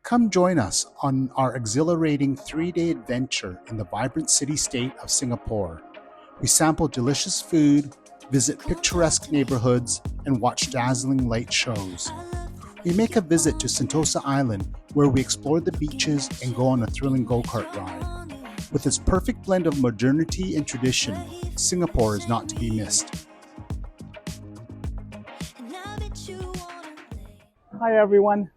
Come join us on our exhilarating 3-day adventure in the vibrant city-state of Singapore. We sample delicious food, visit picturesque neighborhoods, and watch dazzling light shows. We make a visit to Sentosa Island, where we explore the beaches and go on a thrilling go-kart ride. With its perfect blend of modernity and tradition, Singapore is not to be missed. Hi everyone.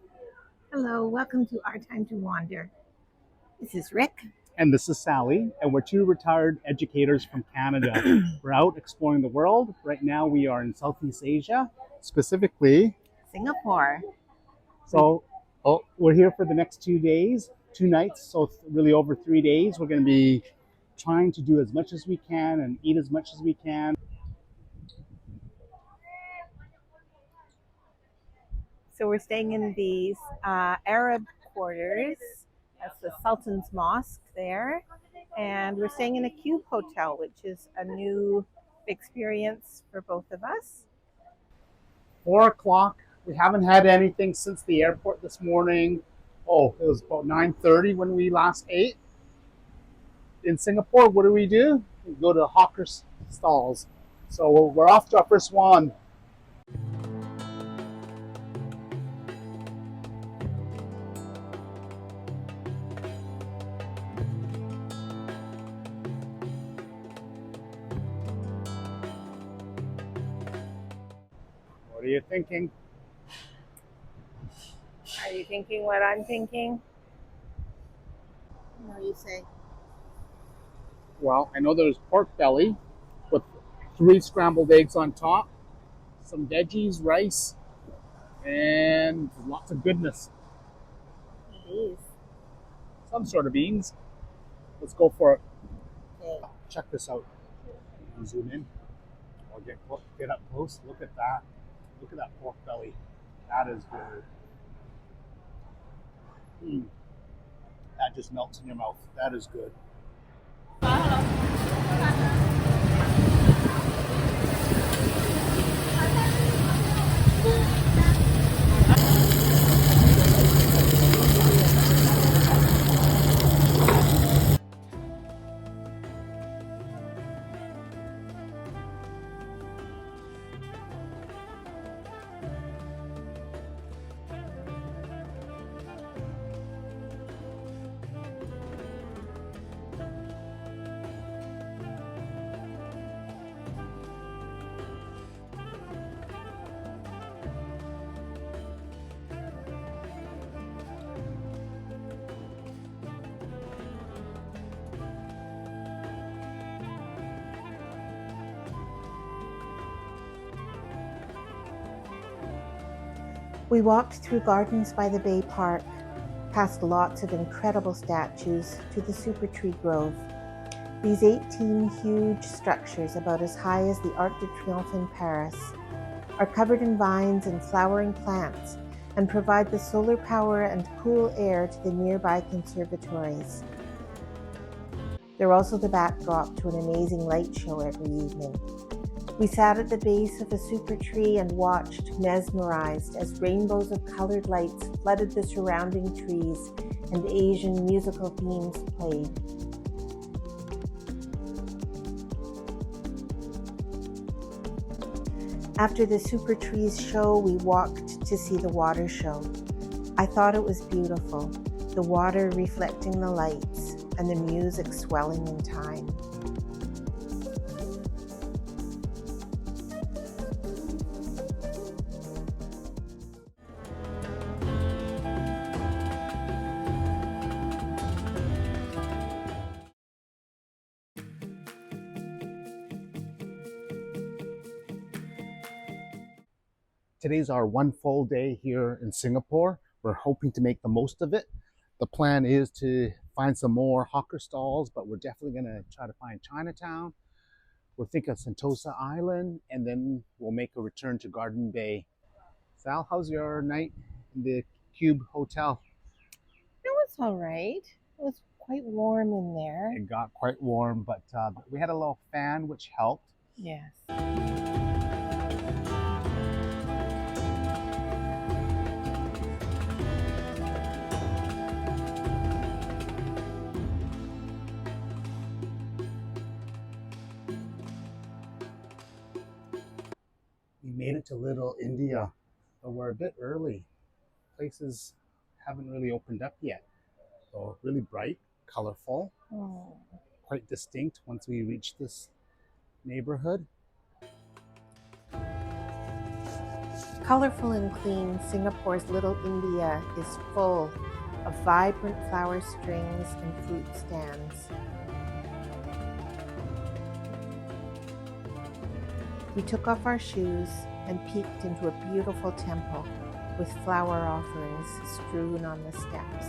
Hello, welcome to Our Time to Wander. This is Rick. And this is Sally, and we're two retired educators from Canada. We're out exploring the world. Right now we are in Southeast Asia, specifically Singapore. So we're here for the next 2 days, 2 nights, so really over 3 days. We're going to be trying to do as much as we can and eat as much as we can. So we're staying in these Arab quarters. That's the Sultan's Mosque there. And we're staying in a cube hotel, which is a new experience for both of us. 4 o'clock. We haven't had anything since the airport this morning. It was about 9:30 when we last ate. In Singapore, what do? We go to hawker stalls. So we're off to our first one. What are you thinking? Are you thinking what I'm thinking? What do you say? Well, I know there's pork belly with 3 scrambled eggs on top, some veggies, rice, and lots of goodness. It is. Some sort of beans. Let's go for it. Okay. Check this out. Zoom in. I'll get up close. Look at that. Look at that pork belly. That is good. That just melts in your mouth. That is good. We walked through gardens by the Bay Park, past lots of incredible statues to the Super Tree Grove. These 18 huge structures, about as high as the Arc de Triomphe in Paris, are covered in vines and flowering plants and provide the solar power and cool air to the nearby conservatories. They're also the backdrop to an amazing light show every evening. We sat at the base of a super tree and watched, mesmerized, as rainbows of colored lights flooded the surrounding trees and Asian musical themes played. After the super trees show, we walked to see the water show. I thought it was beautiful, the water reflecting the lights and the music swelling in time. Today's our 1 full day here in Singapore. We're hoping to make the most of it. The plan is to find some more hawker stalls, but we're definitely going to try to find Chinatown. We're thinking of Sentosa Island, and then we'll make a return to Garden Bay. Sal, how's your night in the Cube Hotel? It was all right. It was quite warm in there. It got quite warm, but we had a little fan, which helped. Yes. made it to Little India, but we're a bit early. Places haven't really opened up yet. So really bright, colorful, Oh. quite distinct once we reach this neighborhood. Colorful and clean, Singapore's Little India is full of vibrant flower strings and fruit stands. We took off our shoes and peeked into a beautiful temple with flower offerings strewn on the steps.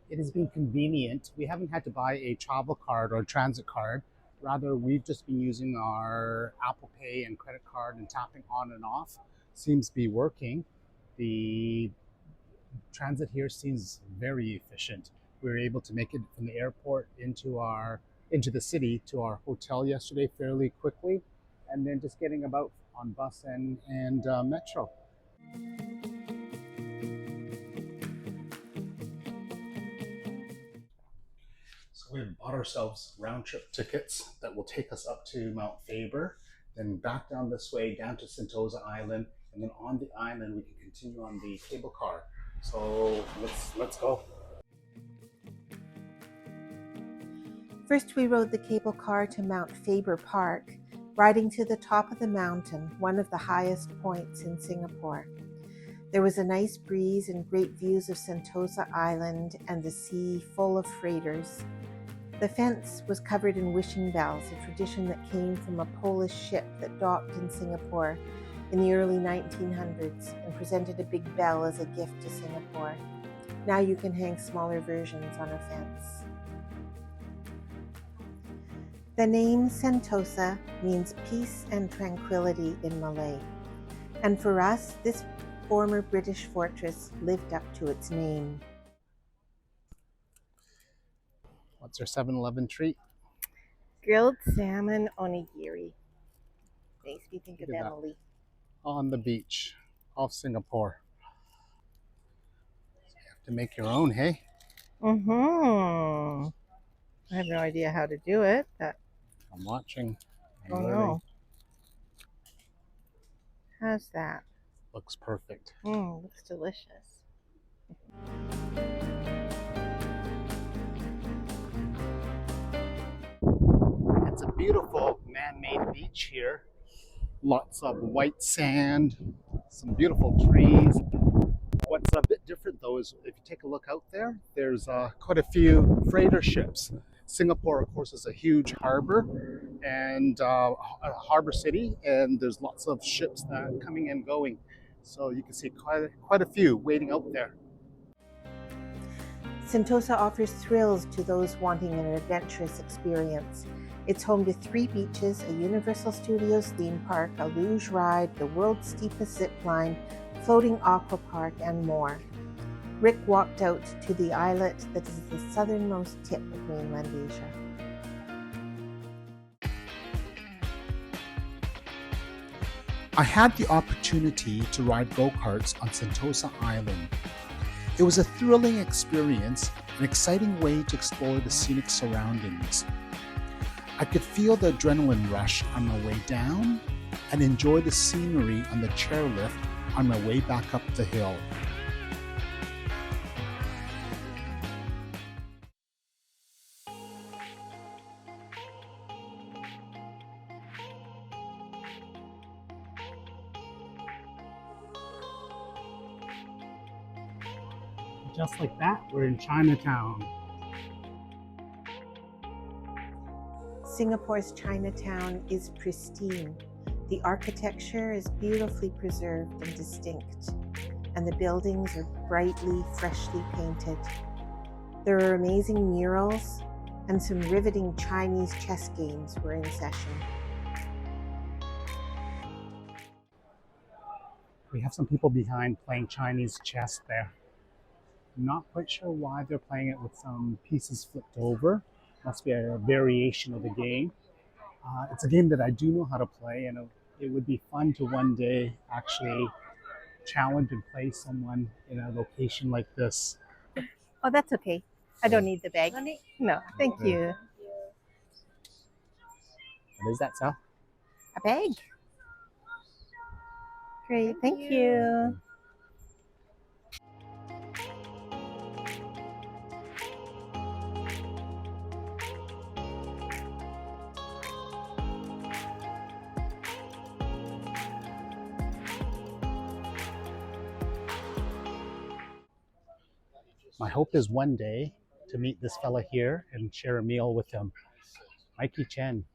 It has been convenient. We haven't had to buy a travel card or transit card. Rather, we've just been using our Apple Pay and credit card and tapping on and off. Seems to be working. The transit here seems very efficient. We were able to make it from the airport into the city to our hotel yesterday fairly quickly, and then just getting about on bus and metro. So we've bought ourselves round trip tickets that will take us up to Mount Faber, then back down this way down to Sentosa Island, and then on the island we can continue on the cable car. So let's go. First, we rode the cable car to Mount Faber Park, riding to the top of the mountain, one of the highest points in Singapore. There was a nice breeze and great views of Sentosa Island and the sea full of freighters. The fence was covered in wishing bells, a tradition that came from a Polish ship that docked in Singapore in the early 1900s and presented a big bell as a gift to Singapore. Now you can hang smaller versions on a fence. The name Sentosa means peace and tranquility in Malay. And for us, this former British fortress lived up to its name. What's our 7-Eleven treat? Grilled salmon onigiri. Makes me think of Look at that. Emily. On the beach off Singapore. So you have to make your own, hey? I have no idea how to do it. I'm watching. I'm Oh learning. no. How's that? Looks perfect. Looks delicious. It's a beautiful man-made beach here. Lots of white sand, some beautiful trees. What's a bit different though is if you take a look out there, there's quite a few freighter ships. Singapore, of course, is a huge harbor and a harbor city, and there's lots of ships that coming and going. So you can see quite a few waiting out there. Sentosa offers thrills to those wanting an adventurous experience. It's home to 3 beaches, a Universal Studios theme park, a luge ride, the world's steepest zip line, floating aqua park, and more. Rick walked out to the islet that is the southernmost tip of mainland Asia. I had the opportunity to ride go-karts on Sentosa Island. It was a thrilling experience, an exciting way to explore the scenic surroundings. I could feel the adrenaline rush on my way down and enjoy the scenery on the chairlift on my way back up the hill. Just like that, we're in Chinatown. Singapore's Chinatown is pristine. The architecture is beautifully preserved and distinct, and the buildings are brightly, freshly painted. There are amazing murals, and some riveting Chinese chess games were in session. We have some people behind playing Chinese chess there. I'm not quite sure why they're playing it with some pieces flipped over. Must be a variation of the game. It's a game that I do know how to play, and it would be fun to one day actually challenge and play someone in a location like this. Oh, that's okay. I don't need the bag. No, thank Yeah. you. What is that, Sal? A bag. Great, thank you. My hope is one day to meet this fella here and share a meal with him. Mikey Chen.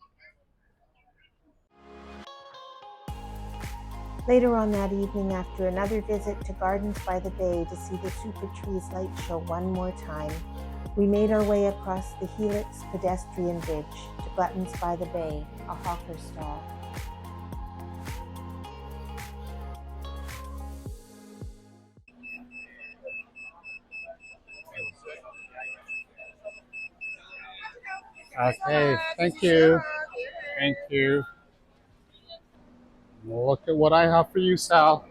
Later on that evening, after another visit to Gardens by the Bay to see the Super Trees light show one more time, we made our way across the Helix pedestrian bridge to Gluttons by the Bay, a hawker stall. Okay, thank you. Thank you. Look at what I have for you, Sal.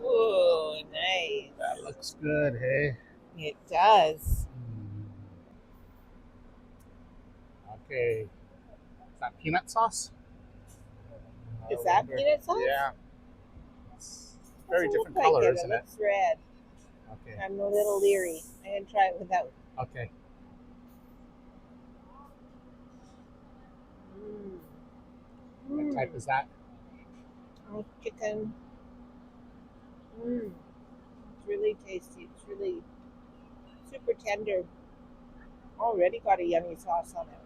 Ooh, nice. That looks good, hey? It does. Okay. Is that peanut sauce? Is that peanut sauce? Yeah. It's very Doesn't different look color, like isn't it? it? Looks red. Okay. I'm a little leery. I'm gonna try it without. Okay. What type is that? Chicken. It's really tasty. It's really super tender. Already got a yummy sauce on it.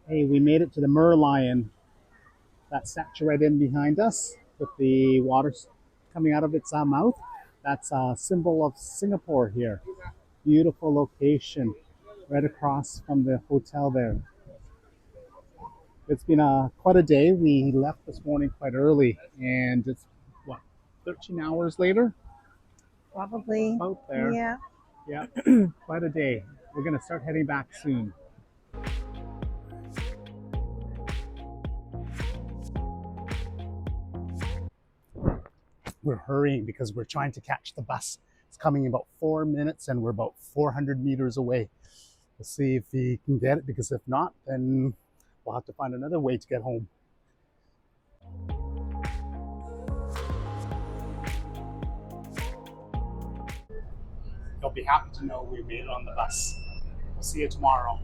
Hey, we made it to the Merlion. That statue right in behind us with the water coming out of its mouth. That's a symbol of Singapore here. Beautiful location right across from the hotel there. It's been quite a day. We left this morning quite early, and it's what, 13 hours later? Probably. About there. Yeah. Yeah, quite a day. We're gonna start heading back soon. We're hurrying because we're trying to catch the bus. It's coming in about 4 minutes, and we're about 400 meters away. We'll see if we can get it, because if not, then we'll have to find another way to get home. You'll be happy to know we made it on the bus. We'll see you tomorrow.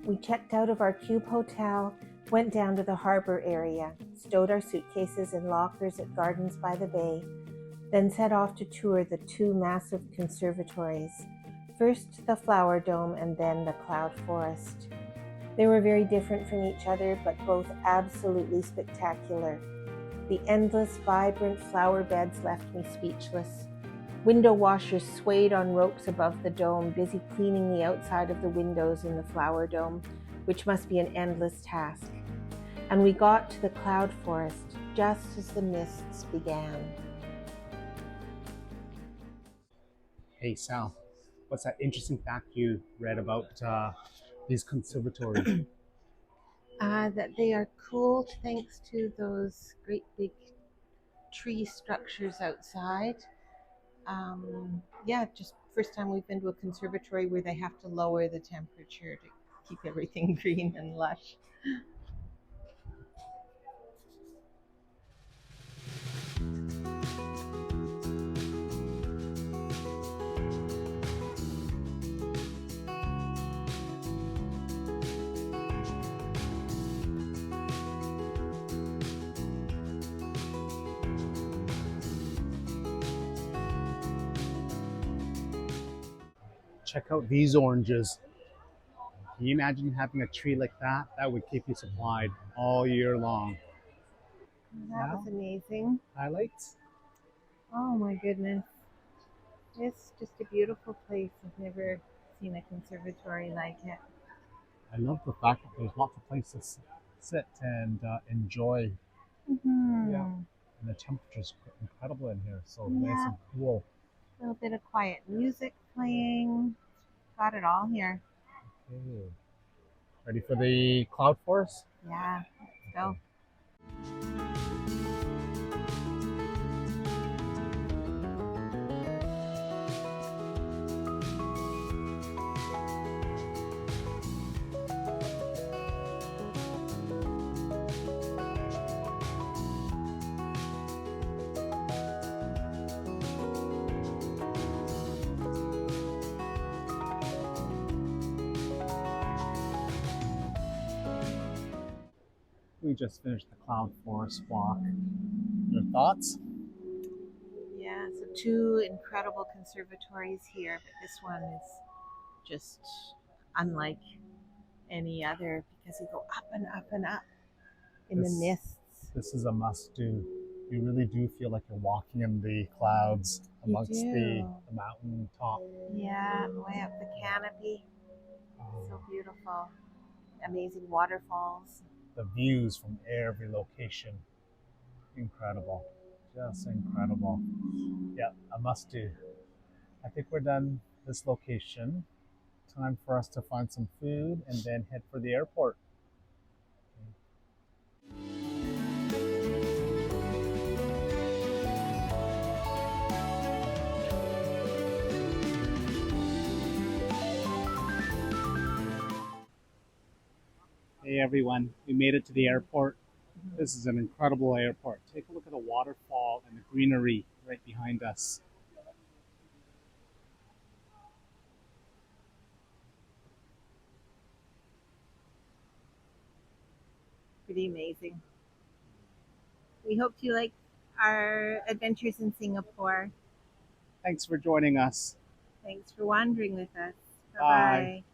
We checked out of our cube hotel, went down to the harbor area, stowed our suitcases in lockers at Gardens by the Bay, then set off to tour the two massive conservatories. First the Flower Dome and then the Cloud Forest. They were very different from each other, but both absolutely spectacular. The endless, vibrant flower beds left me speechless. Window washers swayed on ropes above the dome, busy cleaning the outside of the windows in the flower dome, which must be an endless task. And we got to the cloud forest just as the mists began. Hey, Sal, what's that interesting fact you read about these conservatories? That they are cool thanks to those great big tree structures outside. Yeah, just first time we've been to a conservatory where they have to lower the temperature to keep everything green and lush. Check out these oranges. Can you imagine having a tree like that? That would keep you supplied all year long. That was amazing. Highlights? Oh my goodness. It's just a beautiful place. I've never seen a conservatory like it. I love the fact that there's lots of places sit and enjoy. Mm-hmm. Yeah. And the temperature's incredible in here, so nice and cool. A little bit of quiet music playing. Got it all here. Okay. Ready for the cloud forest? Yeah, let's go. We just finished the cloud forest walk. Your thoughts? Yeah, so two incredible conservatories here, but this one is just unlike any other because you go up and up and up in the mists. This is a must do. You really do feel like you're walking in the clouds amongst the mountain top. Yeah, way up the canopy. So beautiful. Amazing waterfalls. The views from every location. Incredible. Just incredible. Yeah, a must do. I think we're done this location. Time for us to find some food and then head for the airport. Hey everyone, we made it to the airport. This is an incredible airport. Take a look at the waterfall and the greenery right behind us. Pretty amazing. We hope you like our adventures in Singapore. Thanks for joining us. Thanks for wandering with us. Bye. Bye-bye.